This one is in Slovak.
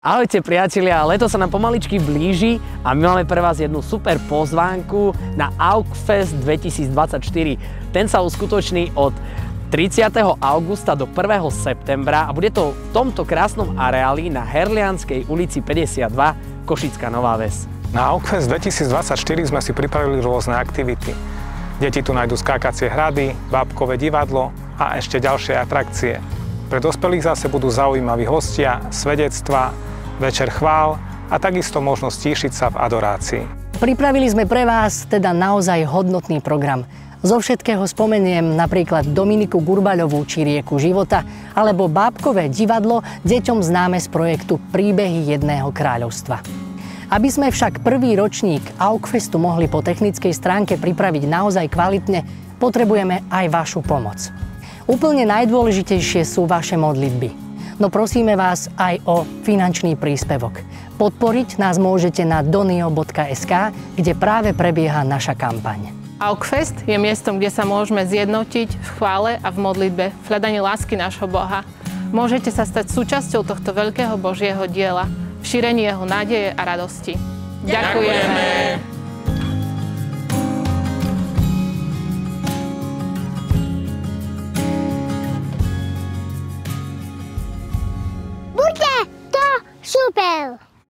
Ahojte priatelia, leto sa nám pomaličky blíži a my máme pre vás jednu super pozvánku na AUKFest 2024. Ten sa uskutoční od 30. augusta do 1. septembra a bude to v tomto krásnom areáli na Herlianskej ulici 52, Košická Nová Ves. Na AUKFest 2024 sme si pripravili rôzne aktivity. Deti tu nájdu skákacie hrady, bábkové divadlo a ešte ďalšie atrakcie. Pre dospelých zase budú zaujímaví hostia, svedectvá, večer chvál a takisto možnosť stíšiť sa v adorácii. Pripravili sme pre vás teda naozaj hodnotný program. Zo všetkého spomeniem napríklad Dominiku Gurbaľovú či Rieku života alebo bábkové divadlo deťom známe z projektu Príbehy jedného kráľovstva. Aby sme však prvý ročník AUKFestu mohli po technickej stránke pripraviť naozaj kvalitne, potrebujeme aj vašu pomoc. Úplne najdôležitejšie sú vaše modlitby. No prosíme vás aj o finančný príspevok. Podporiť nás môžete na donio.sk, kde práve prebieha naša kampaň. AUKFest je miestom, kde sa môžeme zjednotiť v chvále a v modlitbe, v hľadaní lásky nášho Boha. Môžete sa stať súčasťou tohto veľkého Božieho diela, v šírení jeho nádeje a radosti. Ďakujeme!